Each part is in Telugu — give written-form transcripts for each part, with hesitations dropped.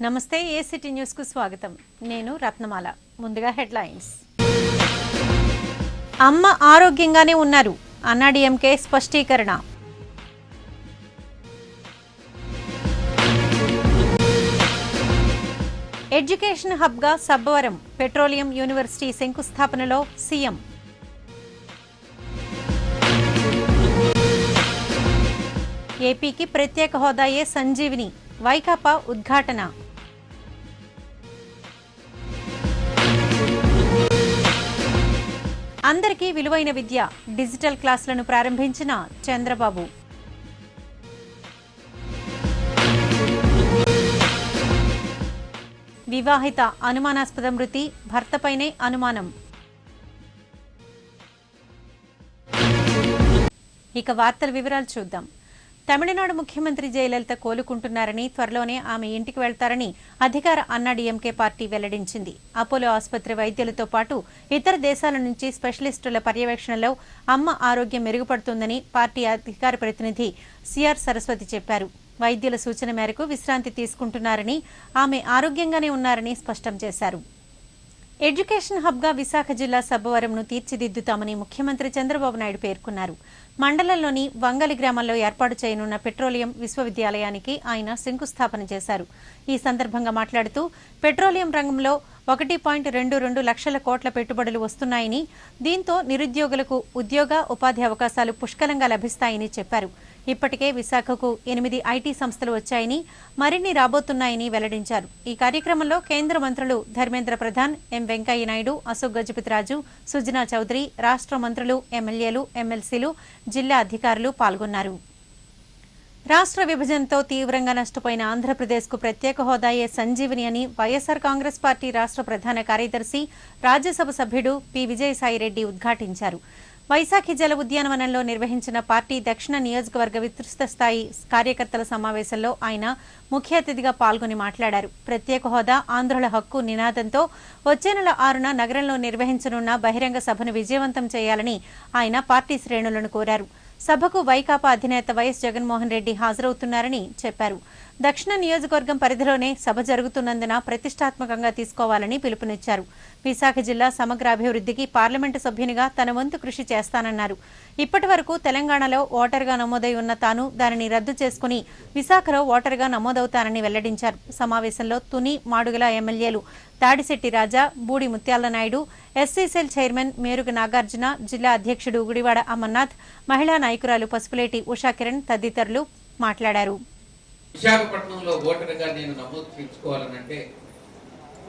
నమస్తే ఏసిటీ న్యూస్ కు స్వాగతం. నేను రత్నమాల. ముందుగా హెడ్లైన్స్. అమ్మ ఆరోగ్యంగానే ఉన్నారు అన్నాడీఎంకే స్పష్టీకరణ. ఎడ్యుకేషన్ హబ్ గా సబ్బవరం పెట్రోలియం యూనివర్సిటీ శంకుస్థాపనలో సీఎం. ఏపీకి ప్రత్యేక హోదాయే సంజీవిని వైకాపా ఉద్ఘాటన. అందరికీ విలువైన విద్య డిజిటల్ క్లాసులను ప్రారంభించిన చంద్రబాబు. వివాహిత అనుమానాస్పద మృతి, భర్తపైనే అనుమానం. ఇక వార్తల వివరాలు చూద్దాం. తమిళనాడు ముఖ్యమంత్రి జయలలిత కోలుకుంటున్నారని, త్వరలోనే ఆమె ఇంటికి వెళ్తారని అధికార అన్నాడీఎంకే పార్టీ వెల్లడించింది. అపోలో ఆసుపత్రి వైద్యులతో పాటు ఇతర దేశాల నుంచి స్పెషలిస్టుల పర్యవేక్షణలో అమ్మ ఆరోగ్యం మెరుగుపడుతుందని పార్టీ అధికార ప్రతినిధి సిఆర్ సరస్వతి చెప్పారు. వైద్యుల సూచన మేరకు విశ్రాంతి తీసుకుంటున్నారని, ఆమె ఆరోగ్యంగానే ఉన్నారని స్పష్టం చేశారు. ఎడ్యుకేషన్ హబ్ గా విశాఖ జిల్లా సబ్బవరంను తీర్చిదిద్దుతామని ముఖ్యమంత్రి చంద్రబాబు నాయుడు పేర్కొన్నారు. మండలంలోని వంగలి గ్రామంలో ఏర్పాటు చేయనున్న పెట్రోలియం విశ్వవిద్యాలయానికి ఆయన శంకుస్థాపన చేశారు. ఈ సందర్భంగా మాట్లాడుతూ పెట్రోలియం రంగంలో 1.22 లక్షల కోట్ల పెట్టుబడులు వస్తున్నాయని, దీంతో నిరుద్యోగులకు ఉద్యోగ ఉపాధి అవకాశాలు పుష్కలంగా లభిస్తాయని చెప్పారు. ఇప్పటికే విశాఖకు 8 ఐటీ సంస్థలు వచ్చాయని, మరిన్ని రాబోతున్నాయని వెల్లడించారు. ఈ కార్యక్రమంలో కేంద్ర మంత్రులు ధర్మేంద్ర ప్రధాన్, ఎం వెంకయ్య నాయుడు, అశోక్ గజపతిరాజు, సుజనా చౌదరి, రాష్ట్ర మంత్రులు, ఎమ్మెల్యేలు, ఎమ్మెల్సీలు, జిల్లా అధికారులు పాల్గొన్నారు. రాష్ట్ర విభజనతో తీవ్రంగా నష్టపోయిన ఆంధ్రప్రదేశ్కు ప్రత్యేక హోదాయే సంజీవిని అని వైఎస్సార్ కాంగ్రెస్ పార్టీ రాష్ట్ర ప్రధాన కార్యదర్శి, రాజ్యసభ సభ్యుడు పి విజయసాయిరెడ్డి ఉద్ఘాటించారు. వైశాఖి జల ఉద్యానవనంలో నిర్వహించిన పార్టీ దక్షిణ నియోజకవర్గ విస్తృత స్థాయి కార్యకర్తల సమావేశంలో ఆయన ముఖ్య అతిథిగా పాల్గొని మాట్లాడారు. ప్రత్యేక హోదా ఆంధ్రుల హక్కు నినాదంతో వచ్చే నెల 6న నగరంలో నిర్వహించనున్న బహిరంగ సభను విజయవంతం చేయాలని ఆయన పార్టీ శ్రేణులను కోరారు. సభకు వైకాపా అధినేత వైఎస్ జగన్మోహన్ రెడ్డి హాజరవుతున్నారని చెప్పారు. దక్షిణ నియోజకవర్గం పరిధిలోనే సభ జరుగుతున్నందున ప్రతిష్టాత్మకంగా తీసుకోవాలని పిలుపునిచ్చారు. విశాఖ జిల్లా సమగ్ర అభివృద్ధికి పార్లమెంటు సభ్యునిగా తన వంతు కృషి చేస్తానన్నారు. ఇప్పటి వరకు తెలంగాణలో ఓటరుగా నమోదై ఉన్న తాను దానిని రద్దు చేసుకుని విశాఖలో ఓటరుగా నమోదవుతానని వెల్లడించారు. సమావేశంలో తుని, మాడుగుల ఎమ్మెల్యేలు తాడిశెట్టి రాజా, బూడి ముత్యాల Naidu, SC cell chairman Meruga Nagarjuna, జిల్లా అధ్యక్షుడు గుడివాడ అమర్నాథ్, మహిళా నాయకురాలు పసుపులేటి ఉషాకిరణ్ తదితరులు మాట్లాడారు. విశాఖపట్నంలో ఓటరుగా నేను నమోదు చేసుకోవాలనంటే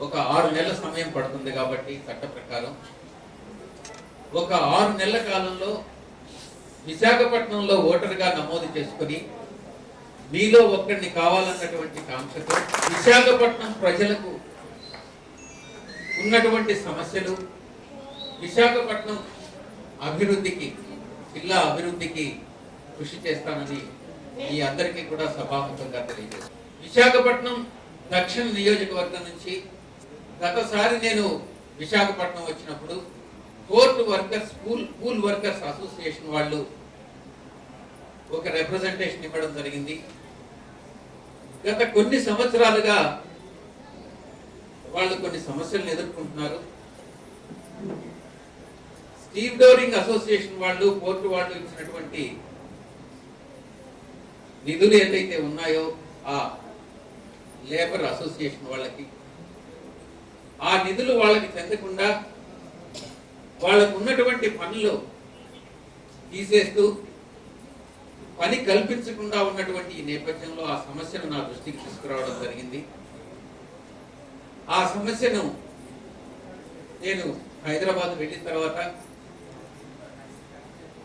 ఒక 6 నెలల సమయం పడుతుంది. కాబట్టి చట్ట ప్రకారం ఒక 6 నెలల కాలంలో విశాఖపట్నంలో ఓటరుగా నమోదు చేసుకుని మీలో ఒక్కడిని కావాలన్నటువంటి కాంక్షతో విశాఖపట్నం ప్రజలకు ఉన్నటువంటి సమస్యలు, విశాఖపట్నం అభివృద్ధికి, జిల్లా అభివృద్ధికి కృషి చేస్తానని మీ అందరికీ కూడా సభాముఖంగా తెలియజేస్తాను. విశాఖపట్నం దక్షిణ నియోజకవర్గం నుంచి గతసారి నేను విశాఖపట్నం వచ్చినప్పుడు port workers pool workers association వాళ్ళు ఒక రిప్రజెంటేషన్ ఇవ్వడం జరిగింది. గత కొన్ని సంవత్సరాలుగా వాళ్ళు కొన్ని సమస్యలను ఎదుర్కొంటున్నారు. స్టీవ్ డోరింగ్ అసోసియేషన్ వాళ్ళు, పోర్టు వాళ్ళు ఇచ్చినటువంటి నిధులు ఏదైతే ఉన్నాయో ఆ లేబర్ అసోసియేషన్ వాళ్ళకి, ఆ నిధులు వాళ్ళకి చెందకుండా వాళ్ళకు ఉన్నటువంటి పనులు తీసేస్తూ పని కల్పించకుండా ఉన్నటువంటి ఈ నేపథ్యంలో ఆ సమస్యను నా దృష్టికి తీసుకురావడం జరిగింది. ఆ సమస్యను నేను హైదరాబాద్ వెళ్ళిన తర్వాత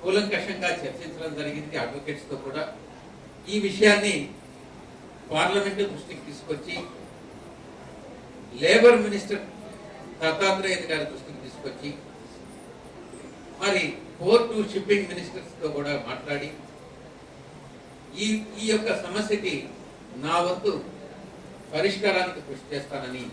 కూలంకషంగా చర్చించడం జరిగింది అడ్వకేట్స్ తో కూడా. ఈ విషయాన్ని పార్లమెంటు దృష్టికి తీసుకొచ్చి లేబర్ మినిస్టర్ దత్తాత్రేయ గారి దృష్టికి తీసుకొచ్చి మరి పోర్టు షిప్పింగ్ మినిస్టర్స్ తో కూడా మాట్లాడి ఈ యొక్క సమస్యకి నా వంతు పరిష్కారానికి కృషి చేస్తానని.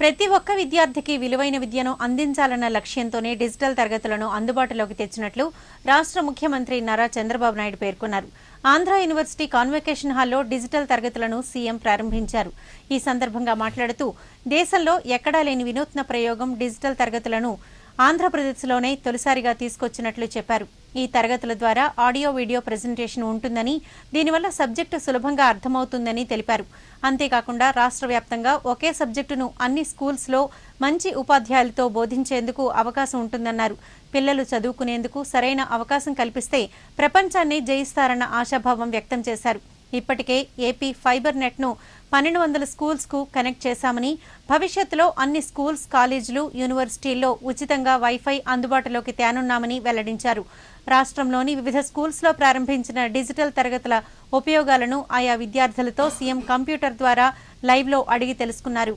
ప్రతి ఒక్క విద్యార్థికి విలువైన విద్యను అందించాలన్న లక్ష్యంతోనే డిజిటల్ తరగతులను అందుబాటులోకి తెచ్చినట్లు రాష్ట్ర ముఖ్యమంత్రి నారా చంద్రబాబు నాయుడు పేర్కొన్నారు. ఆంధ్ర యూనివర్సిటీ కాన్వకేషన్ హాల్లో డిజిటల్ తరగతులను సీఎం ప్రారంభించారు. ఈ సందర్భంగా మాట్లాడుతూ దేశంలో ఎక్కడా లేని వినూత్న ప్రయోగం డిజిటల్ తరగతులను ఆంధ్రప్రదేశ్లోనే తొలిసారిగా తీసుకొచ్చినట్లు చెప్పారు. ఈ తరగతుల ద్వారా ఆడియో వీడియో ప్రెజెంటేషన్ ఉంటుందని, దీనివల్ల సబ్జెక్టు సులభంగా అర్థమవుతుందని తెలిపారు. అంతేకాకుండా రాష్ట్ర వ్యాప్తంగా ఒకే సబ్జెక్టును అన్ని స్కూల్స్లో మంచి ఉపాధ్యాయులతో బోధించేందుకు అవకాశం ఉంటుందన్నారు. పిల్లలు చదువుకునేందుకు సరైన అవకాశం కల్పిస్తే ప్రపంచాన్ని జయిస్తారన్న ఆశాభావం వ్యక్తం చేశారు. ఇప్పటికే ఏపీ ఫైబర్ నెట్ను 1200 స్కూల్స్కు కనెక్ట్ చేశామని, భవిష్యత్తులో అన్ని స్కూల్స్, కాలేజీలు, యూనివర్సిటీల్లో ఉచితంగా వైఫై అందుబాటులోకి తేనున్నామని వెల్లడించారు. రాష్ట్రంలోని వివిధ స్కూల్స్లో ప్రారంభించిన డిజిటల్ తరగతుల ఉపయోగాలను ఆయా విద్యార్థులతో సీఎం కంప్యూటర్ ద్వారా లైవ్లో అడిగి తెలుసుకున్నారు.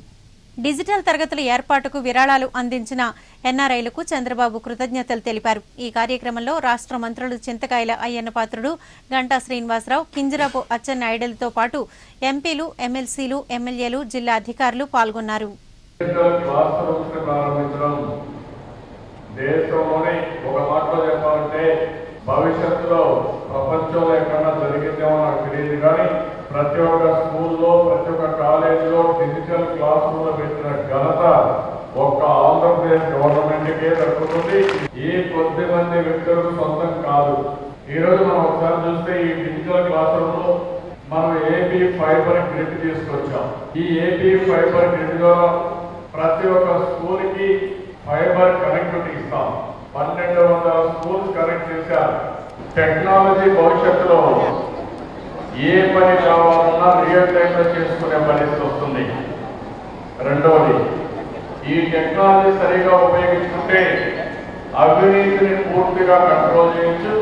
డిజిటల్ తరగతుల ఏర్పాటుకు విరాళాలు అందించిన ఎన్ఆర్ఐలకు చంద్రబాబు కృతజ్ఞతలు తెలిపారు. ఈ కార్యక్రమంలో రాష్ట్ర మంత్రులు చింతకాయల అయ్యన్న పాత్రుడు, గంటా శ్రీనివాసరావు, కింజరాపు అచ్చెన్నాయుడులతో పాటు ఎంపీలు, ఎమ్మెల్సీలు, ఎమ్మెల్యేలు, జిల్లా అధికారులు పాల్గొన్నారు. భవిష్యత్తులో ప్రపంచంలో ఎక్కడన్నా జరిగిందేమో నాకు తెలియదు, కానీ ప్రతి ఒక్క స్కూల్లో, ప్రతి ఒక్క కాలేజీలో డిజిటల్ క్లాస్ రూమ్లో పెట్టిన ఘనత ఒక్క ఆంధ్రప్రదేశ్ గవర్నమెంట్కే దక్కుతుంది. ఈ కొద్ది మంది వ్యక్తులకు సొంతం కాదు. ఈ రోజు మనం ఒకసారి చూస్తే ఈ డిజిటల్ క్లాస్ రూమ్ లో మనం ఏపీ ఫైబర్ గ్రిడ్ తీసుకొచ్చాం. ఈ ఏపీ ఫైబర్ గ్రిడ్ ద్వారా ప్రతి ఒక్క స్కూల్ కి ఫైబర్ కనెక్టివిటీ ఇస్తాం. 1200 స్కూల్స్ కనెక్ట్ చేశారు. టెక్నాలజీ భవిష్యత్తులో ఏ పని కావాలన్నా రియల్ టైమ్ లో చేసుకునే పరిస్థితి వస్తుంది. రెండవది, ఈ టెక్నాలజీ సరిగా ఉపయోగించుకుంటే అవినీతిని పూర్తిగా కంట్రోల్ చేయొచ్చు.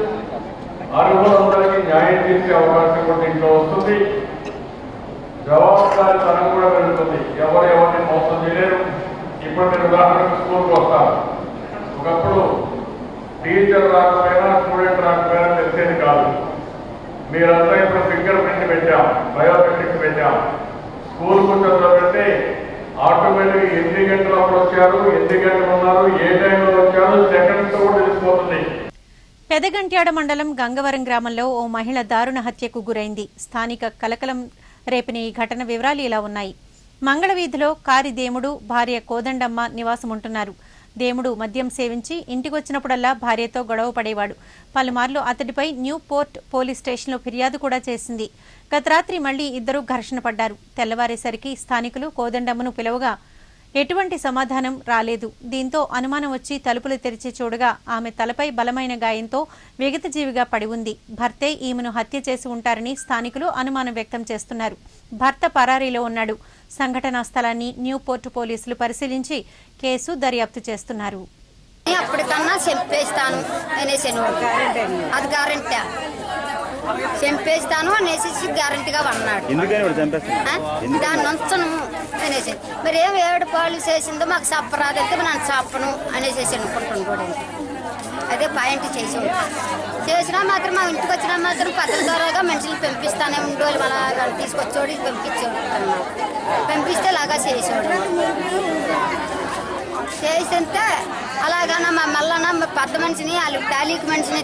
అర్హులందరికీ న్యాయం చేసే అవకాశం కూడా దీంట్లో వస్తుంది. జవాబుదారీతనం కూడా పెరుగుతుంది. ఎవరిని మోసం చేయలేరు. ఇప్పుడు నేను ఉదాహరణకు స్కూల్కి వస్తాను. ఒకప్పుడు టీచర్ రాకపోయినా, స్టూడెంట్ రాకపోయినా తెలిసేది కాదు. మీరంతా ఇప్పుడు ఫింగర్ ప్రింట్ పెట్టాం, బయోమెట్రిక్స్ పెట్టాం. స్కూల్ కూర్చొని పెడితే ఆటోమేటిక్ ఎన్ని గంటలప్పుడు వచ్చారు, ఎన్ని గంటలు ఉన్నారు, ఏ టైంలో వచ్చారు, సెకండ్స్ కూడా తెలిసిపోతుంది. పెదగంట్యాడ మండలం గంగవరం గ్రామంలో ఓ మహిళ దారుణ హత్యకు గురైంది. స్థానిక కలకలం రేపిన ఈ ఘటన వివరాలు ఇలా ఉన్నాయి. మంగళవీధిలో కారి దేముడు, భార్య కోదండమ్మ నివాసముంటున్నారు. దేముడు మద్యం సేవించి ఇంటికొచ్చినప్పుడల్లా భార్యతో గొడవ పడేవాడు. పలుమార్లు అతడిపై న్యూ పోర్ట్ పోలీస్ స్టేషన్లో ఫిర్యాదు కూడా చేసింది. గత రాత్రి మళ్లీ ఇద్దరు ఘర్షణ పడ్డారు. తెల్లవారేసరికి స్థానికులు కోదండమ్మను పిలవగా ఎటువంటి సమాధానం రాలేదు. దీంతో అనుమానం వచ్చి తలుపులు తెరిచి చూడగా ఆమె తలపై బలమైన గాయంతో విగతజీవిగా పడి ఉంది. భర్తే ఈమెను హత్య చేసి ఉంటారని స్థానికులు అనుమానం వ్యక్తం చేస్తున్నారు. భర్త పరారీలో ఉన్నాడు. సంఘటనా స్థలాన్ని న్యూ పోర్ట్ పోలీసులు పరిశీలించి కేసు దర్యాప్తు చేస్తున్నారు. అప్పటికన్నా చంపేస్తాను అనేసాను. అది గ్యారెంటీ, చంపేస్తాను అనేసి గ్యారెంటీగా అన్నాడు. దాన్ని ఉంచను అనేసి మరి ఏం 7 పాలు చేసిందో మాకు చెప్పరాదంటే నన్ను చెప్పను అనేసి అనుకుంటాను కూడా. అదే పాయింట్ చేసినా మాత్రం మా ఇంటికి వచ్చినా మాత్రం పద్ధతి ద్వారాగా మనుషులు పంపిస్తానే ఉండేవాళ్ళు. అలా తీసుకొచ్చేవాడు, పంపించేవాడు. పంపిస్తే అలాగా చేసేవాడు. చేసింటే అలాగన్నా మా మల్లన్న పెద్ద మనిషిని, వాళ్ళు టాలీకి మనిషిని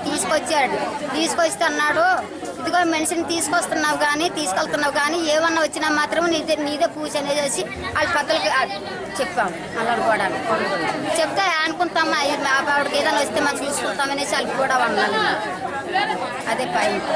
తీసుకొస్తే అన్నాడు, ఇదిగో మనిషిని తీసుకొస్తున్నావు కానీ, తీసుకెళ్తున్నావు కానీ ఏమన్నా వచ్చినా మాత్రం నీదే పూజ అనేసి వాళ్ళ పెద్దలకి చెప్పాము. అలా కూడా చెప్తే అనుకుంటామా, ఆవిడకి ఏదైనా వస్తే మనం చూసుకుంటామనేసి వాళ్ళు కూడా అన్నాను. అదే పాయింట్.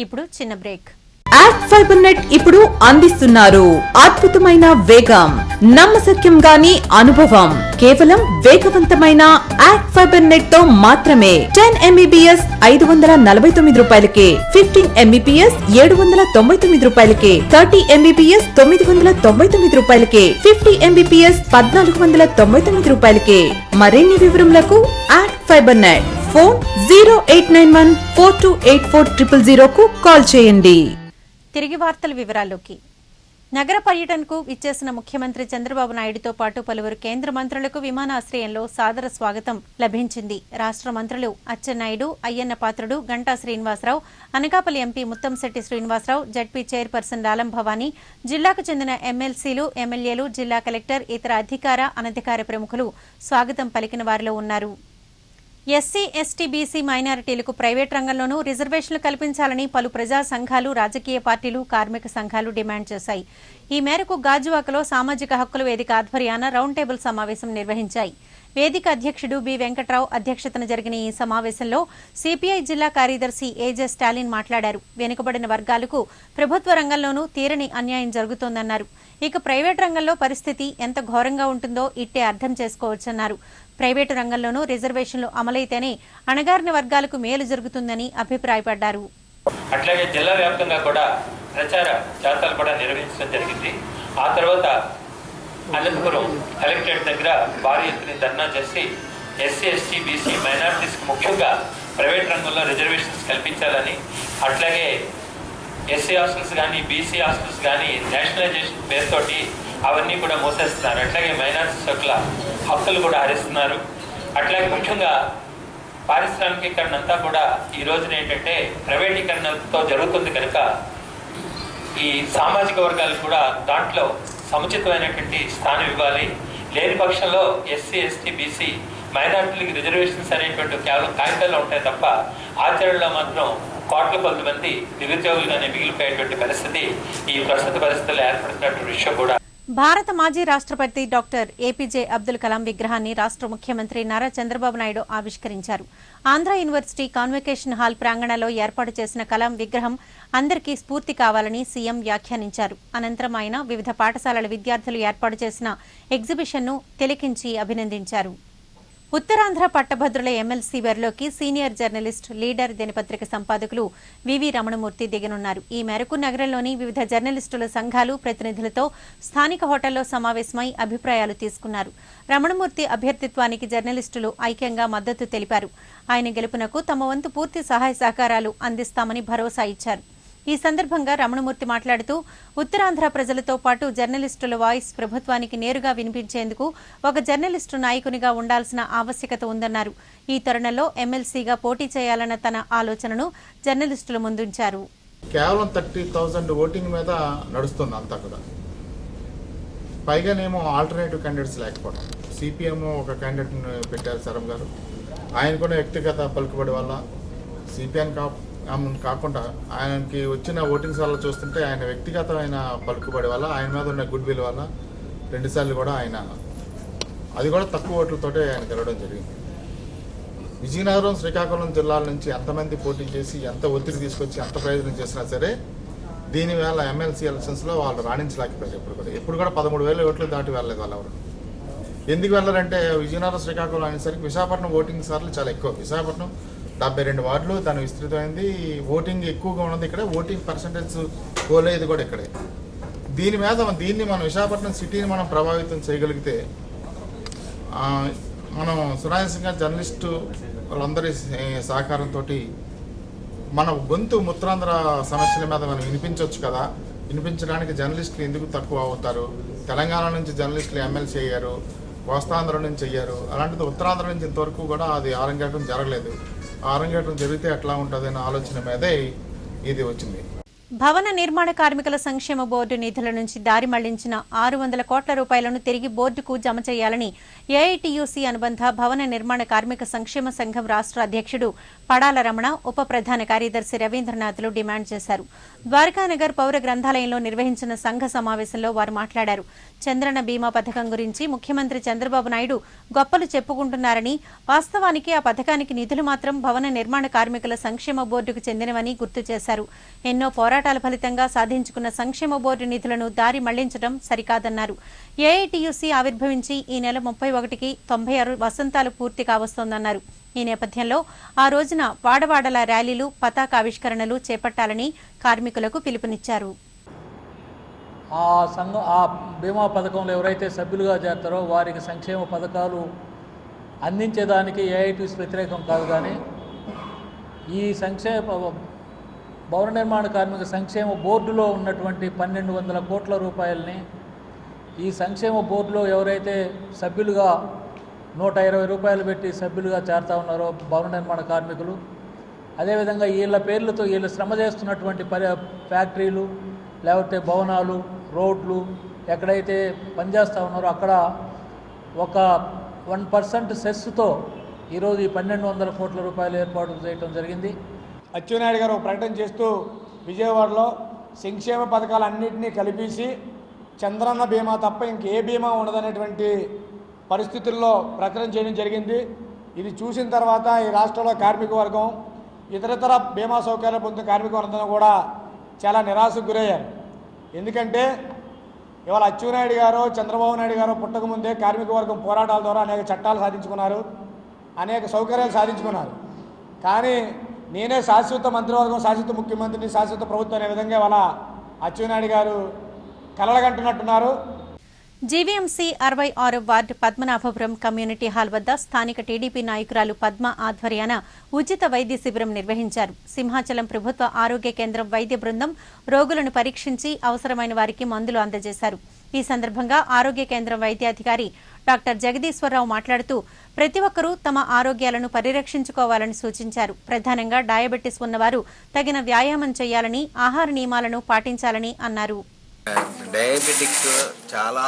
ఇప్పుడు చిన్న బ్రేక్. యాక్ట్ ఫైబర్ నెట్ ఇప్పుడు అందిస్తున్నారు అద్భుతమైన వేగం, నమ్మశక్యం గాని అనుభవం. కేవలం వేగవంతమైన యాక్ట్ ఫైబర్ నెట్ తో మాత్రమే 10 MBPS 549 రూపాయలకే, 15 MBPS 799 రూపాయలకే, 30 MBPS 999 రూపాయలకే, 50 MBPS 1499 రూపాయలకే. మరిన్ని వివరములకు యాక్ట్ ఫైబర్ నెట్ ఫోన్ 0891 4284 000 కు కాల్ చేయండి. తిరిగి వార్తల వివరాల్లోకి. నగర పర్యటనకు ఇచ్చేసిన ముఖ్యమంత్రి చంద్రబాబు నాయుడుతో పాటు పలువురు కేంద్ర మంత్రులకు విమానాశ్రయంలో సాదర స్వాగతం లభించింది. రాష్ట్ర మంత్రులు Atchannaidu, Ayyanna Patrudu, Ganta Srinivasa Rao, Anakapalli MP Muttamsetti Srinivasa Rao, ZP chairperson Lalam Bhavani, జిల్లాకు చెందిన ఎమ్మెల్సీలు, ఎమ్మెల్యేలు, జిల్లా కలెక్టర్, ఇతర అధికార, అనధికార ప్రముఖులు స్వాగతం పలికిన వారిలో ఉన్నారు. ఎస్సీ, ఎస్టీ, బీసీ మైనారిటీలకు ప్రైవేట్ రంగంలోనూ రిజర్వేషన్లు కల్పించాలని పలు ప్రజా సంఘాలు, రాజకీయ పార్టీలు, కార్మిక సంఘాలు డిమాండ్ చేశాయి. ఈ మేరకు గాజువాకలో సామాజిక హక్కుల వేదిక ఆధ్వర్యాన రౌండ్ టేబుల్ సమావేశం నిర్వహించాయి. వేదిక అధ్యక్షుడు బి వెంకట్రావు అధ్యక్షతన జరిగిన ఈ సమావేశంలో సిపిఐ జిల్లా కార్యదర్శి ఏజే స్టాలిన్ మాట్లాడారు. వెనుకబడిన వర్గాలకు ప్రభుత్వ రంగంలోనూ తీరని అన్యాయం జరుగుతోందన్నారు. ఇక ప్రైవేట్ రంగంలో పరిస్థితి ఎంత ఘోరంగా ఉంటుందో ఇట్టే అర్థం చేసుకోవచ్చన్నారు. ప్రైవేటు రంగంలోనూ రిజర్వేషన్లు అమలైతేనే అణగారిన వర్గాలకు మేలు జరుగుతుందని అభిప్రాయపడ్డారు. అట్లాగే జిల్లా వ్యాప్తంగా కూడా ప్రచార జాతరలు కూడా నిర్వహించడం జరిగింది. ఆ తర్వాత అనంతపురం కలెక్టరేట్ దగ్గర భారీ ఎత్తున ధర్నా చేసి ఎస్సీ, ఎస్టీ, బీసీ మైనారిటీస్కి ముఖ్యంగా ప్రైవేట్ రంగంలో రిజర్వేషన్స్ కల్పించాలని, అట్లాగే ఎస్సీ హాస్టల్స్ కానీ బీసీ హాస్టల్స్ కానీ నేషనలైజేషన్ పేరుతోటి అవన్నీ కూడా మోసేస్తున్నారు. అట్లాగే మైనారిటీ సోకుల హక్కులు కూడా హరిస్తున్నారు. అట్లాగే ముఖ్యంగా పారిశ్రామికీకరణ అంతా కూడా ఈ రోజున ఏంటంటే ప్రైవేటీకరణతో జరుగుతుంది కనుక ఈ సామాజిక వర్గాలకు కూడా దాంట్లో సముచితమైనటువంటి స్థానం ఇవ్వాలి. లేని పక్షంలో ఎస్సీ, ఎస్టీ, బీసీ మైనారిటీలకు రిజర్వేషన్స్ అనేటువంటి కేవలం కాగితాల్లో ఉంటాయి తప్ప ఆచరణలో మాత్రం కోట్ల కొద్ది మంది నిరుద్యోగులుగానే మిగిలిపోయేటువంటి పరిస్థితి ఈ ప్రస్తుత పరిస్థితుల్లో ఏర్పడుతున్నటువంటి విషయం కూడా. భారత మాజీ రాష్ట్రపతి డాక్టర్ ఏపీజే అబ్దుల్ కలాం విగ్రహాన్ని రాష్ట్ర ముఖ్యమంత్రి నారా చంద్రబాబు నాయుడు ఆవిష్కరించారు. ఆంధ్ర యూనివర్సిటీ కాన్వకేషన్ హాల్ ప్రాంగణంలో ఏర్పాటు చేసిన కలాం విగ్రహం అందరికీ స్ఫూర్తి కావాలని సీఎం వ్యాఖ్యానించారు. అనంతరం ఆయన వివిధ పాఠశాలల విద్యార్థులు ఏర్పాటు చేసిన ఎగ్జిబిషన్ను తిలకించి అభినందించారు. ఉత్తరాంధ్ర పట్టభద్రుల ఎమ్మెల్సీ బరిలోకి సీనియర్ జర్నలిస్ట్, లీడర్ దినపత్రిక సంపాదకులు వివి రమణమూర్తి దిగనున్నారు. ఈ మేరకు నగరంలోని వివిధ జర్నలిస్టుల సంఘాలు ప్రతినిధులతో స్థానిక హోటల్లో సమావేశమై అభిప్రాయాలు తీసుకున్నారు. రమణమూర్తి అభ్యర్థిత్వానికి జర్నలిస్టులు ఐక్యంగా మద్దతు తెలిపారు. ఆయన గెలుపునకు తమ వంతు పూర్తి సహాయ సహకారాలు అందిస్తామని భరోసా ఇచ్చారు. ఈ సందర్భంగా రమణమూర్తి మాట్లాడుతూ ఉత్తరాంధ్ర ప్రజలతో పాటు జర్నలిస్టుల వాయిస్ ప్రభుత్వానికి నేరుగా వినిపించేందుకు ఒక జర్నలిస్టు నాయకునిగా ఉండాల్సిన ఆవశ్యకత ఉందన్నారు. ఈ తరుణంలో ఎమ్మెల్సీగా పోటీ చేయాలన్న తన ఆలోచనను జర్నలిస్టుల ముందుంచారు. కేవలం 30,000 ఓటింగ్ మీద నడుస్తుంది అంతా కూడా. పైగానేమో ఆల్టర్నేటివ్ క్యాండిడేట్స్ లేకపోవడం. సిపిఎం ఒక క్యాండిడేట్ని పెట్టారు శరం గారు. ఆయన కూడా వ్యక్తిగత పలుకుబడి వల్ల సిపిఎం కాకుండా ఆయనకి వచ్చిన ఓటింగ్స్ వల్ల చూస్తుంటే ఆయన వ్యక్తిగతమైన పలుకుబడి వల్ల, ఆయన మీద ఉన్న గుడ్ విల్ వల్ల 2 సార్లు కూడా ఆయన అది కూడా తక్కువ ఓట్లతోటే ఆయన గెలవడం జరిగింది. విజయనగరం, శ్రీకాకుళం జిల్లాల నుంచి ఎంతమంది పోటీ చేసి ఎంత ఒత్తిడి తీసుకొచ్చి ఎంత ప్రయోజనం చేసినా సరే దీనివల్ల ఎమ్మెల్సీ ఎలక్షన్స్లో వాళ్ళు రాణించలేకపోయారు. ఎప్పుడు కూడా 13,000 ఓట్లు దాటి వెళ్ళలేదు వాళ్ళు ఎవరు. ఎందుకు వెళ్ళారంటే విజయనగరం, శ్రీకాకుళం అనేసరికి విశాఖపట్నం ఓటింగ్ సార్లు చాలా ఎక్కువ. విశాఖపట్నం 72 వార్డులు తను విస్తృతమైంది. ఓటింగ్ ఎక్కువగా ఉన్నది ఇక్కడ. ఓటింగ్ పర్సంటేజ్ పోలేదు కూడా ఇక్కడే. దీన్ని మనం విశాఖపట్నం సిటీని మనం ప్రభావితం చేయగలిగితే మనం సునాయాసంగా జర్నలిస్టు వాళ్ళందరి సహకారంతో మన గొంతు ఉత్తరాంధ్ర సమస్యల మీద మనం వినిపించవచ్చు కదా. వినిపించడానికి జర్నలిస్టులు ఎందుకు తక్కువ అవుతారు? తెలంగాణ నుంచి జర్నలిస్టులు ఎమ్మెల్సీ అయ్యారు, కోస్తాంధ్ర నుంచి అయ్యారు. అలాంటిది ఉత్తరాంధ్ర నుంచి ఇంతవరకు కూడా అది ఆరంగేటం జరగలేదు. ఆరంగేటం జరిగితే ఎట్లా ఉంటుందనే ఆలోచన మీదే ఇది వచ్చింది. భవన నిర్మాణ కార్మికుల సంక్షేమ బోర్డు నిధుల నుంచి దారి మళ్లించిన 600 కోట్ల రూపాయలను తిరిగి బోర్డుకు జమ చేయాలని ఏఐటీయూసీ అనుబంధ భవన నిర్మాణ కార్మిక సంక్షేమ సంఘం రాష్ట్ర అధ్యక్షుడు పడాల రమణ, ఉప ప్రధాన కార్యదర్శి రవీంద్రనాథ్లు డిమాండ్ చేశారు. ద్వారకానగర్ పౌర గ్రంథాలయంలో నిర్వహించిన సంఘ సమావేశంలో వారు మాట్లాడారు. చంద్రన్న బీమా పథకం గురించి ముఖ్యమంత్రి చంద్రబాబు నాయుడు గొప్పలు చెప్పుకుంటున్నారని, వాస్తవానికి ఆ పథకానికి నిధులు మాత్రం భవన నిర్మాణ కార్మికుల సంక్షేమ బోర్డుకు చెందినవని గుర్తు చేశారు. ఎన్నో పోరాటాల ఫలితంగా సాధించుకున్న సంక్షేమ బోర్డు నిధులను దారి మళ్లించడం సరికాదన్నారు. ఏఐటీయూసీ ఆవిర్భవించి ఈ నెల 31కి 96 వసంతాలు పూర్తి కావస్తోందన్నారు. ఈ నేపథ్యంలో ఆ రోజున వాడవాడల ర్యాలీలు, పతాకావిష్కరణలు చేపట్టాలని కార్మికులకు పిలుపునిచ్చారు. ఆ బీమా పథకంలో ఎవరైతే సభ్యులుగా చేస్తారో వారికి సంక్షేమ పథకాలు అందించేదానికి ఏఐటీయూసీ వ్యతిరేకం కాదు. కానీ ఈ సంక్షేమ భవన నిర్మాణ కార్మిక సంక్షేమ బోర్డులో ఉన్నటువంటి 1200 కోట్ల రూపాయలని ఈ సంక్షేమ బోర్డులో ఎవరైతే సభ్యులుగా 120 రూపాయలు పెట్టి సభ్యులుగా చేరుతా ఉన్నారో భవన నిర్మాణ కార్మికులు, అదేవిధంగా వీళ్ళ పేర్లతో వీళ్ళు శ్రమ చేస్తున్నటువంటి ఫ్యాక్టరీలు లేకపోతే భవనాలు, రోడ్లు ఎక్కడైతే పనిచేస్తూ ఉన్నారో అక్కడ ఒక 1% సెస్తో ఈరోజు ఈ 1200 కోట్ల రూపాయలు ఏర్పాటు చేయడం జరిగింది. అచ్చెన్నాయుడు గారు ఒక ప్రకటన చేస్తూ విజయవాడలో సంక్షేమ పథకాలన్నింటినీ కలిపేసి చంద్రన్న బీమా తప్ప ఇంకే బీమా ఉండదనేటువంటి పరిస్థితుల్లో ప్రకటన చేయడం జరిగింది. ఇది చూసిన తర్వాత ఈ రాష్ట్రంలో కార్మిక వర్గం ఇతరతర బీమా సౌకర్యాలు పొందిన కార్మిక వర్గం కూడా చాలా నిరాశకు గురయ్యారు. ఎందుకంటే ఇవాళ అచ్చెన్నాయుడు గారు, చంద్రబాబు నాయుడు గారు పుట్టకముందే కార్మిక వర్గం పోరాటాల ద్వారా అనేక చట్టాలు సాధించుకున్నారు, అనేక సౌకర్యాలు సాధించుకున్నారు. కానీ నేనే శాశ్వత మంత్రివర్గం, శాశ్వత ముఖ్యమంత్రిని, శాశ్వత ప్రభుత్వం అనే విధంగా ఇవాళ అచ్చెన్నాయుడు గారు కలలుగంటున్నట్టున్నారు. GVMC 66 ward Padmanabhapuram community hall వద్ద స్థానిక టీడీపీ నాయకురాలు పద్మ ఆధ్వర్యాన ఉచిత వైద్య శిబిరం నిర్వహించారు. సింహాచలం ప్రభుత్వ ఆరోగ్య కేంద్రం వైద్య బృందం రోగులను పరీక్షించి అవసరమైన వారికి మందులు అందజేశారు. ఈ సందర్భంగా ఆరోగ్య కేంద్రం వైద్యాధికారి డాక్టర్ జగదీశ్వరరావు మాట్లాడుతూ ప్రతి ఒక్కరూ తమ ఆరోగ్యాలను పరిరక్షించుకోవాలని సూచించారు. ప్రధానంగా డయాబెటిస్ ఉన్నవారు తగిన వ్యాయామం చేయాలని, ఆహార నియమాలను పాటించాలని అన్నారు. డయాబెటిక్స్ చాలా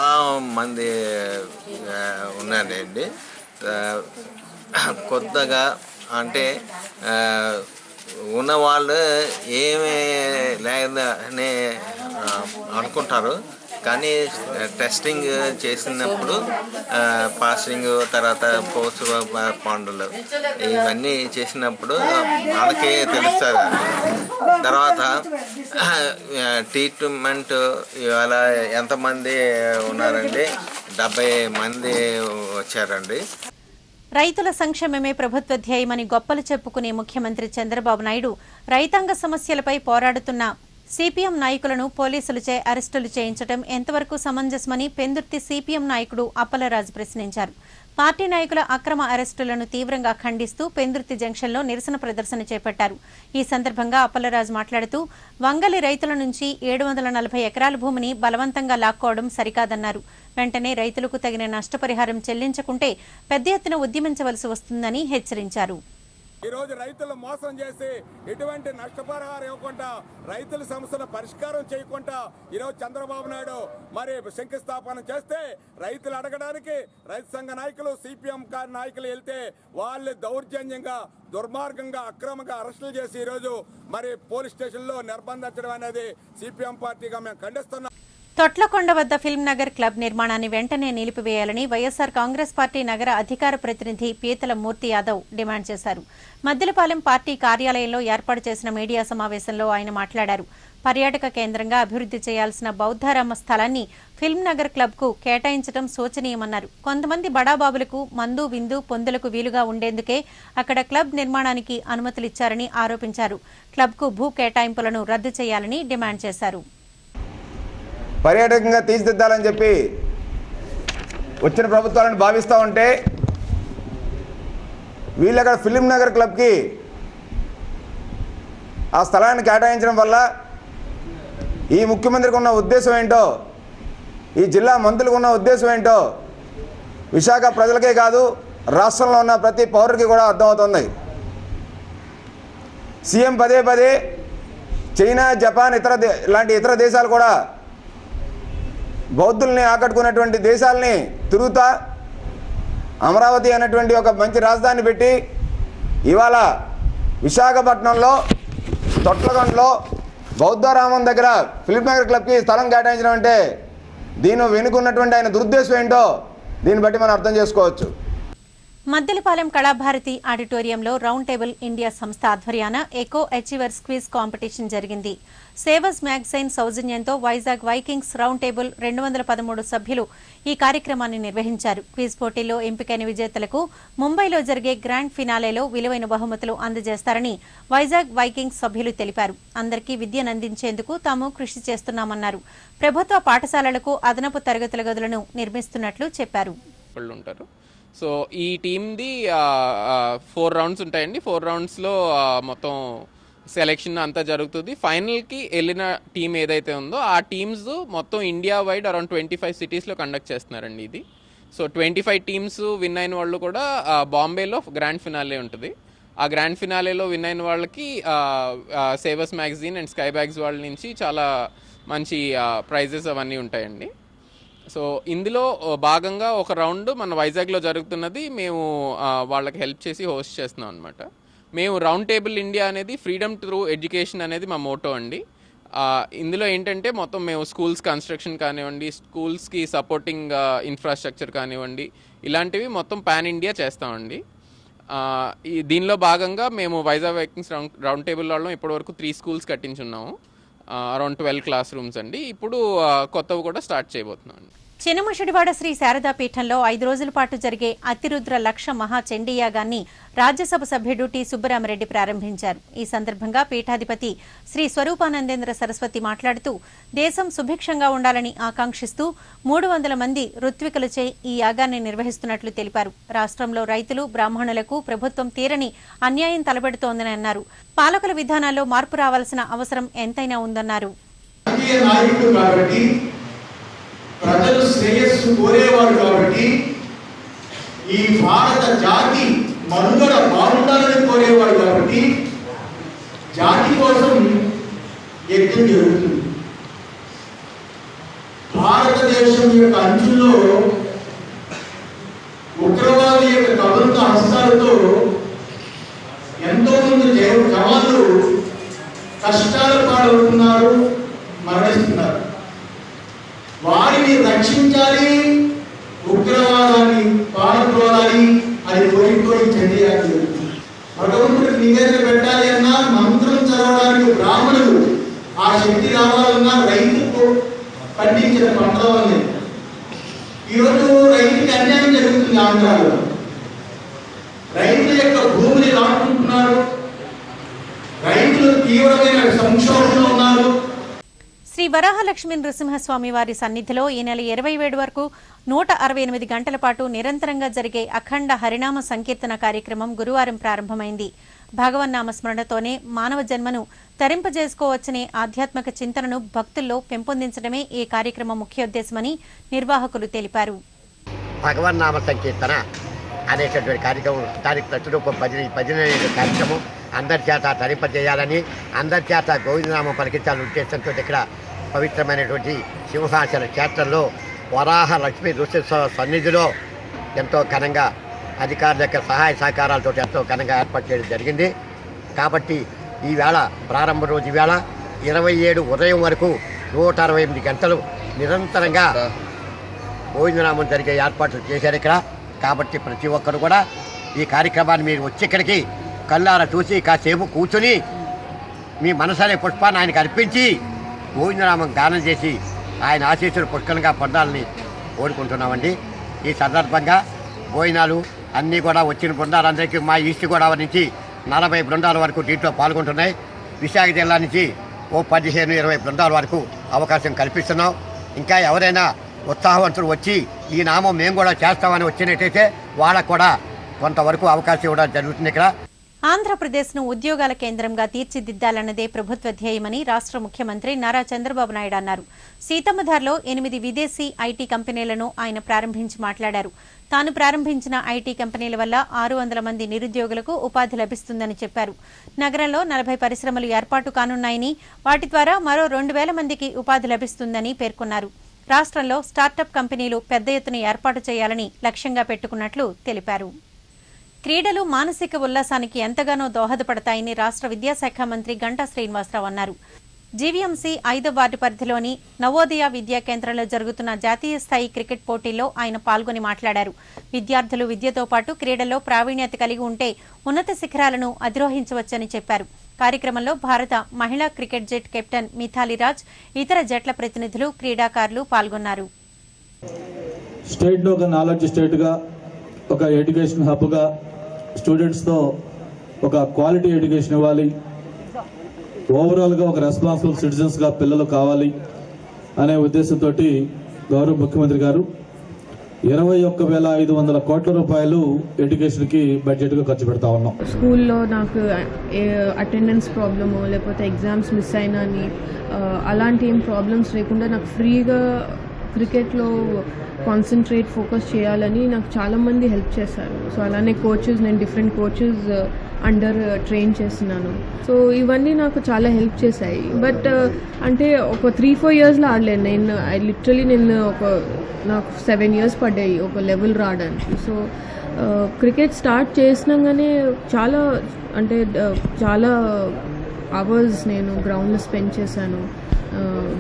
మంది ఉన్నారండి. కొత్తగా అంటే ఉన్నవాళ్ళు ఏమీ లేదని అనుకుంటారు, కానీ టెస్టింగ్ చేసినప్పుడు పాసింగ్ తర్వాత పోస్ట్ పాండులు ఇవన్నీ చేసినప్పుడు మనకి తెలుస్తుంది. తర్వాత ట్రీట్మెంట్ ఇవాళ ఎంతమంది ఉన్నారండి? 70 మంది వచ్చారండి. రైతుల సంక్షేమమే ప్రభుత్వ ధ్యేయమని గొప్పలు చెప్పుకునే ముఖ్యమంత్రి చంద్రబాబు నాయుడు రైతాంగ సమస్యలపై పోరాడుతున్న సిపిఎం నాయకులను పోలీసులచే అరెస్టులు చేయించడం ఎంతవరకు సమంజసమని పెందుర్తి సిపిఎం నాయకుడు అప్పలరాజు ప్రశ్నించారు. పార్టీ నాయకుల అక్రమ అరెస్టులను తీవ్రంగా ఖండిస్తూ పెందుర్తి జంక్షన్లో నిరసన ప్రదర్శన చేపట్టారు. ఈ సందర్భంగా అప్పలరాజు మాట్లాడుతూ వంగలి రైతుల నుంచి 740 ఎకరాల భూమిని బలవంతంగా లాక్కోవడం సరికాదన్నారు. వెంటనే రైతులకు తగిన నష్టపరిహారం చెల్లించకుంటే పెద్ద ఎత్తున ఉద్యమించవలసి వస్తుందని హెచ్చరించారు. ఈరోజు రైతులు మోసం చేసి ఎటువంటి నష్టపరిహారం ఇవ్వకుండా రైతుల సమస్యల పరిష్కారం చేయకుండా ఈరోజు చంద్రబాబు నాయుడు మరి శంకుస్థాపన చేస్తే రైతులు అడగడానికి రైతు సంఘ నాయకులు, సిపిఎం నాయకులు వెళ్తే వాళ్ళు దౌర్జన్యంగా, దుర్మార్గంగా, అక్రమంగా అరెస్టులు చేసి ఈరోజు మరి పోలీస్ స్టేషన్లో నిర్బంధించడం అనేది సిపిఎం పార్టీగా మేము ఖండిస్తున్నాం. తొట్లకొండ వద్ద ఫిల్మ్ నగర్ క్లబ్ నిర్మాణాన్ని వెంటనే నిలిపివేయాలని వైఎస్సార్ కాంగ్రెస్ పార్టీ నగర అధికార ప్రతినిధి పీతల మూర్తి యాదవ్ డిమాండ్ చేశారు. మద్దిలపాలెం పార్టీ కార్యాలయంలో ఏర్పాటు చేసిన మీడియా సమావేశంలో ఆయన మాట్లాడారు. పర్యాటక కేంద్రంగా అభివృద్ధి చేయాల్సిన బౌద్ధారామ స్థలాన్ని ఫిల్మ్ నగర్ క్లబ్కు కేటాయించడం శోచనీయమన్నారు. కొంతమంది బడాబాబులకు మందు విందు పొందులకు వీలుగా ఉండేందుకే అక్కడ క్లబ్ నిర్మాణానికి అనుమతులిచ్చారని ఆరోపించారు. క్లబ్కు భూ కేటాయింపులను రద్దు చేయాలని డిమాండ్ చేశారు. పర్యాటకంగా తీర్చిదిద్దాలని చెప్పి వచ్చిన ప్రభుత్వాలను భావిస్తూ ఉంటే వీళ్ళు అక్కడ ఫిలిం నగర్ క్లబ్కి ఆ స్థలాన్ని కేటాయించడం వల్ల ఈ ముఖ్యమంత్రికి ఉన్న ఉద్దేశం ఏంటో, ఈ జిల్లా మంత్రులకు ఉన్న ఉద్దేశం ఏంటో విశాఖ ప్రజలకే కాదు రాష్ట్రంలో ఉన్న ప్రతి పౌరుడికి కూడా అర్థమవుతుంది. సీఎం పదే పదే చైనా, జపాన్ ఇలాంటి ఇతర దేశాలు కూడా బౌద్ధుల్ని ఆకట్టుకున్నటువంటి దేశాలని తిరుగుతా అమరావతి అనేటువంటి ఒక మంచి రాజధాని పెట్టి ఇవాళ విశాఖపట్నంలో తొట్లగొండలో బౌద్ధరామం దగ్గర ఫిలిం నగర్ క్లబ్కి స్థలం కేటాయించడం అంటే దీని వెనుకున్నటువంటి ఆయన దురుద్దేశం ఏంటో దీన్ని బట్టి మనం అర్థం చేసుకోవచ్చు. మద్దిలపాలెం కళాభారతి ఆడిటోరియంలో రౌండ్ టేబుల్ ఇండియా సంస్థ ఆధ్వర్యాన ఎకో అచీవర్స్ క్విజ్ కాంపిటీషన్ జరిగింది. సేవస్ మ్యాగజైన్ సౌజన్యంతో వైజాగ్ వైకింగ్స్ రౌండ్ టేబుల్ 213 సభ్యులు ఈ కార్యక్రమాన్ని నిర్వహించారు. క్విజ్ పోటీల్లో ఎంపికైన విజేతలకు ముంబైలో జరిగే గ్రాండ్ ఫినాలేలో విలువైన బహుమతులు అందజేస్తారని వైజాగ్ వైకింగ్స్ సభ్యులు తెలిపారు. అందరికీ విద్యనందించేందుకు తాము కృషి చేస్తున్నామన్నారు. ప్రభుత్వ పాఠశాలలకు అదనపు తరగతుల గదులను నిర్మిస్తున్నట్లు చెప్పారు. సో ఈ టీమ్ది 4 రౌండ్స్ ఉంటాయండి. 4 రౌండ్స్లో మొత్తం సెలెక్షన్ అంతా జరుగుతుంది. ఫైనల్కి వెళ్ళిన టీం ఏదైతే ఉందో ఆ టీమ్స్ మొత్తం ఇండియా వైడ్ అరౌండ్ 25 సిటీస్లో కండక్ట్ చేస్తున్నారండి ఇది. సో 25 టీమ్స్ విన్ అయిన వాళ్ళు కూడా బాంబేలో గ్రాండ్ ఫినాలే ఉంటుంది. ఆ గ్రాండ్ ఫినాలేలో విన్ అయిన వాళ్ళకి savours magazine and sky bags వాళ్ళ నుంచి చాలా మంచి ప్రైజెస్ అవన్నీ ఉంటాయండి. సో ఇందులో భాగంగా ఒక రౌండ్ మన వైజాగ్లో జరుగుతున్నది. మేము వాళ్ళకి హెల్ప్ చేసి హోస్ట్ చేస్తున్నాం అనమాట. మేము రౌండ్ టేబుల్ ఇండియా అనేది ఫ్రీడమ్ త్రూ ఎడ్యుకేషన్ అనేది మా మోటో అండి. ఇందులో ఏంటంటే మొత్తం మేము స్కూల్స్ కన్స్ట్రక్షన్ కానివ్వండి, స్కూల్స్కి సపోర్టింగ్ ఇన్ఫ్రాస్ట్రక్చర్ కానివ్వండి, ఇలాంటివి మొత్తం పాన్ ఇండియా చేస్తామండి. దీనిలో భాగంగా మేము వైజాగ్ వైకింగ్స్ రౌండ్ టేబుల్ వాళ్ళం ఇప్పటివరకు 3 స్కూల్స్ కట్టించున్నాము. అరౌండ్ 12 క్లాస్ రూమ్స్ అండి. ఇప్పుడు కొత్తవి కూడా స్టార్ట్ చేయబోతున్నాం అండి. చినముషడివాడ శ్రీ శారదా పీఠంలో 5 రోజుల పాటు జరిగే అతిరుద్ర లక్ష మహా చండీయాగాన్ని రాజ్యసభ సభ్యుడు టి సుబ్బరామరెడ్డి ప్రారంభించారు. ఈ సందర్భంగా పీఠాధిపతి శ్రీ స్వరూపానందేంద్ర సరస్వతి మాట్లాడుతూ దేశం సుభిక్షంగా ఉండాలని ఆకాంక్షిస్తూ 300 మంది ఋత్వికులచే ఈ యాగాన్ని నిర్వహిస్తున్నట్లు తెలిపారు. రాష్ట్రంలో రైతులు, బ్రాహ్మణులకు ప్రభుత్వం తీరని అన్యాయం తలపెడుతోందని అన్నారు. పాలకుల విధానాల్లో మార్పు రావాల్సిన అవసరం ఎంతైనా ఉందన్నారు. ప్రజలు శ్రేయస్సు కోరేవాడు కాబట్టి, ఈ భారత జాతి మనుగడ బాగుండాలని కోరేవాడు కాబట్టి జాతి కోసం యజ్ఞం జరుగుతుంది. భారతదేశం యొక్క అంచుల్లో ఉగ్రవాది యొక్క కబంధ హస్తాలతో ఎంతో మంది జవాన్లు కష్టాల పాలవుతున్నారు, మరణిస్తున్నారు. వారిని రక్షించాలి, ఉగ్రవాదాన్ని పాల్గొనాలి అని కోరికోరి చండీయాగం జరుగుతుంది. భగవంతుడికి నివేదన పెట్టాలి అన్నా, మంత్రం చదవడానికి బ్రాహ్మణులు, ఆ శక్తి రావాలన్నా రైతుకు పండించిన పంటల వల్లే. ఈరోజు రైతుకి అన్యాయం జరుగుతుంది. ఆంధ్రాలో రైతుల యొక్క భూమిని లాక్కుంటున్నారు, రైతులు తీవ్రమైన సంక్షోభంలో ఉన్నారు. శ్రీ వరాహలక్ష్మీ నృసింహస్వామి వారి సన్నిధిలో ఈ నెల 27 వరకు 168 గంటల పాటు నిరంతరంగా జరిగే అఖండ హరినామ సంకీర్తన కార్యక్రమం గురువారం ప్రారంభమైంది. భగవన్నామ స్మరణతోనే మానవ జన్మను తరింపజేసుకోవచ్చనే ఆధ్యాత్మిక చింతనను భక్తుల్లో పెంపొందించడమే ఈ కార్యక్రమం ముఖ్యోద్దేశమని నిర్వాహకులు తెలిపారు. భగవన్నామ సంకీర్తన అనేటటువంటి కార్యక్రమం, దానికి ప్రతిరూపం భజన కార్యక్రమం అందరి చేత తరింపజేయాలని, అందరి చేత గోవిందనామం పలికించాలని ఉద్దేశంతో ఇక్కడ పవిత్రమైనటువంటి సింహాచల క్షేత్రంలో వరాహ లక్ష్మీ నృసింహ సన్నిధిలో ఎంతో ఘనంగా అధికారుల యొక్క సహాయ సహకారాలతో ఎంతో ఘనంగా ఏర్పాటు చేయడం జరిగింది. కాబట్టి ఈవేళ ప్రారంభ రోజు ఈవేళ 27 ఉదయం వరకు 168 గంటలు నిరంతరంగా గోవిందనామం జరిగే ఏర్పాట్లు చేశారు ఇక్కడ. కాబట్టి ప్రతి ఒక్కరు కూడా ఈ కార్యక్రమాన్ని మీరు వచ్చి ఇక్కడికి కళ్ళారా చూసి కాసేపు కూర్చొని మీ మనసు అనే పుష్పాన్ని ఆయనకు అర్పించి గోవిందనామం గానం చేసి ఆయన ఆశీస్సులు పుష్కలంగా పొందాలని కోరుకుంటున్నామండి. ఈ సందర్భంగా భోజనాలు అన్నీ కూడా వచ్చిన బృందాలందరికీ మా ఈస్ట్ గోదావరి నుంచి 40 బృందాల వరకు దీంట్లో పాల్గొంటున్నాయి. విశాఖ జిల్లా నుంచి 15-20 బృందాల వరకు అవకాశం కల్పిస్తున్నాం. ఇంకా ఎవరైనా ఉత్సాహవంతులు వచ్చి ఈ నామం మేము కూడా చేస్తామని వచ్చినట్టయితే వాళ్ళకు కూడా కొంతవరకు అవకాశం ఇవ్వడం జరుగుతుంది. ఇక్కడ ఆంధ్రప్రదేశ్ను ఉద్యోగాల కేంద్రంగా తీర్చిదిద్దాలన్నదే ప్రభుత్వ ధ్యేయమని రాష్ట్ర ముఖ్యమంత్రి నారా చంద్రబాబు నాయుడు అన్నారు. సీతమ్మధార్లో 8 విదేశీ ఐటీ కంపెనీలను ఆయన ప్రారంభించి మాట్లాడారు. తాను ప్రారంభించిన ఐటీ కంపెనీల వల్ల 600 మంది నిరుద్యోగులకు ఉపాధి లభిస్తుందని చెప్పారు. నగరంలో 40 పరిశ్రమలు ఏర్పాటు కానున్నాయని, వాటి ద్వారా మరో 2000 మందికి ఉపాధి లభిస్తుందని పేర్కొన్నారు. రాష్ట్రంలో స్టార్టప్ కంపెనీలు పెద్ద ఎత్తున ఏర్పాటు చేయాలని లక్ష్యంగా పెట్టుకున్నట్లు తెలిపారు. క్రీడలు మానసిక ఉల్లాసానికి ఎంతగానో దోహదపడతాయని రాష్ట్ర విద్యాశాఖ మంత్రి గంటా శ్రీనివాసరావు అన్నారు. జీవీఎంసీ 5వ వార్డు పరిధిలోని నవోదయ విద్యా కేంద్రంలో జరుగుతున్న జాతీయ స్థాయి క్రికెట్ పోటీల్లో ఆయన పాల్గొని మాట్లాడారు. విద్యార్థులు విద్యతో పాటు క్రీడల్లో ప్రావీణ్యత కలిగి ఉంటే ఉన్నత శిఖరాలను అధిరోహించవచ్చని చెప్పారు. కార్యక్రమంలో భారత మహిళా క్రికెట్ జట్ కెప్టెన్ మిథాలీ రాజ్, ఇతర జట్ల ప్రతినిధులు, క్రీడాకారులు పాల్గొన్నారు. స్టేట్లో ఒక నాలెడ్జ్ స్టేట్గా, ఒక ఎడ్యుకేషన్ హబ్గా స్టూడెంట్స్తో ఒక క్వాలిటీ ఎడ్యుకేషన్ ఇవ్వాలి, ఓవరాల్గా ఒక రెస్పాన్సిబుల్ సిటిజన్స్గా పిల్లలు కావాలి అనే ఉద్దేశంతో గౌరవ ముఖ్యమంత్రి గారు 21,500 కోట్ల రూపాయలు ఎడ్యుకేషన్కి బడ్జెట్గా ఖర్చు పెడతా ఉన్నాం. స్కూల్లో నాకు అటెండెన్స్ ప్రాబ్లము లేకపోతే ఎగ్జామ్స్ మిస్ అయినా అని అలాంటి ఏం ప్రాబ్లమ్స్ లేకుండా నాకు ఫ్రీగా క్రికెట్లో కాన్సన్ట్రేట్ ఫోకస్ చేయాలని నాకు చాలామంది హెల్ప్ చేశారు. సో అలానే కోచెస్, నేను డిఫరెంట్ కోచెస్ అండర్ ట్రైన్ చేస్తున్నాను. సో ఇవన్నీ నాకు చాలా హెల్ప్ చేశాయి. బట్ అంటే ఒక 3-4 ఇయర్స్లో ఆడలేను నేను. నాకు 7 ఇయర్స్ పడ్డాయి ఒక లెవెల్ రావడానికి. సో క్రికెట్ స్టార్ట్ చేసినాగానే చాలా అవర్స్ నేను గ్రౌండ్లో స్పెండ్ చేశాను.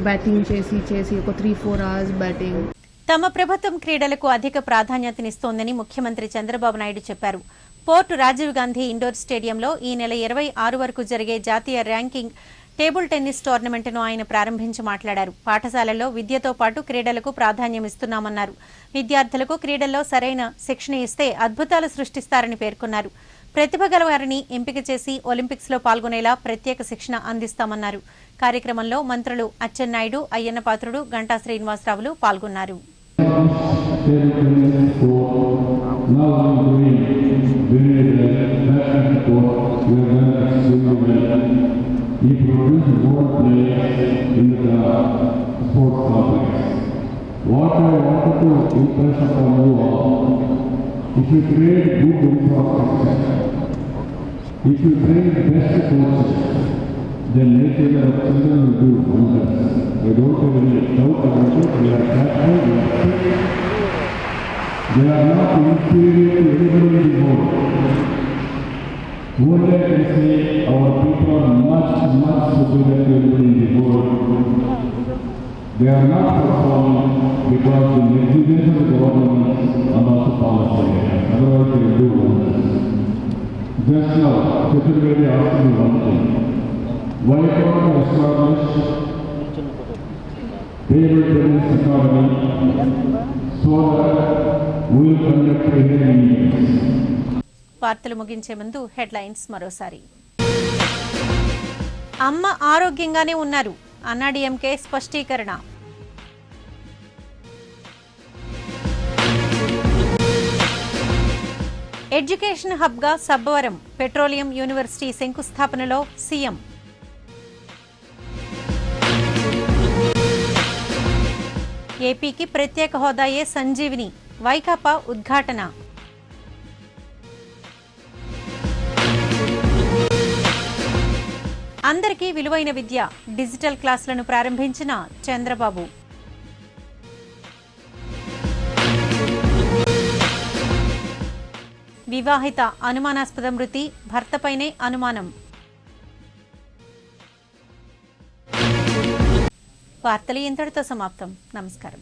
బ్యాటింగ్ చేసి ఒక 3-4 అవర్స్ బ్యాటింగ్. తమ ప్రభుత్వం క్రీడలకు అధిక ప్రాధాన్యతనిస్తోందని ముఖ్యమంత్రి చంద్రబాబు నాయుడు చెప్పారు. పోర్టు రాజీవ్ గాంధీ ఇండోర్ స్టేడియంలో ఈ నెల 26 వరకు జరిగే జాతీయ ర్యాంకింగ్ టేబుల్ టెన్నిస్ టోర్నమెంట్ను ఆయన ప్రారంభించి మాట్లాడారు. పాఠశాలల్లో విద్యతో పాటు క్రీడలకు ప్రాధాన్యమిస్తున్నామన్నారు. విద్యార్థులకు క్రీడల్లో సరైన శిక్షణ ఇస్తే అద్భుతాలు సృష్టిస్తారని పేర్కొన్నారు. ప్రతిభ గల వారిని ఎంపిక చేసి ఒలింపిక్స్లో పాల్గొనేలా ప్రత్యేక శిక్షణ అందిస్తామన్నారు. కార్యక్రమంలో మంత్రులు అచ్చెన్నాయుడు, అయ్యన్న పాత్రుడు, గంటా శ్రీనివాసరావులు పాల్గొన్నారు. If you train the best coaches, then later your children will do wonders. I don't have any doubt about it. They are capable, they are fit. They are not inferior to anybody in the world. Only I can say our people are much superior to anybody in the world. They are not performing because the negligence of the government and also policy. Otherwise they will do wonders. Just now, Chaturvedi asked me one thing. Why can't I establish table tennis academy so that we will conduct training meetings? వార్తలు ముగించే ముందు హెడ్లైన్స్ మరోసారి. అమ్మ ఆరోగ్యంగానే ఉన్నారు, అన్నాడీఎంకే స్పష్టీకరణ. ఎడ్యుకేషన్ హబ్గా సబ్బవరం పెట్రోలియం యూనివర్సిటీ శంకుస్థాపనలో సీఎం. ఏపీకి ప్రత్యేక హోదాయే సంజీవిని, వైకాపా ఉద్ఘాటన. అందరికీ విలువైన విద్య, డిజిటల్ క్లాసులను ప్రారంభించిన చంద్రబాబు. వివాహిత అనుమానాస్పద మృతి, భర్తపైనే అనుమానం. వార్తలు ఇంతటితో సమాప్తం. నమస్కారం.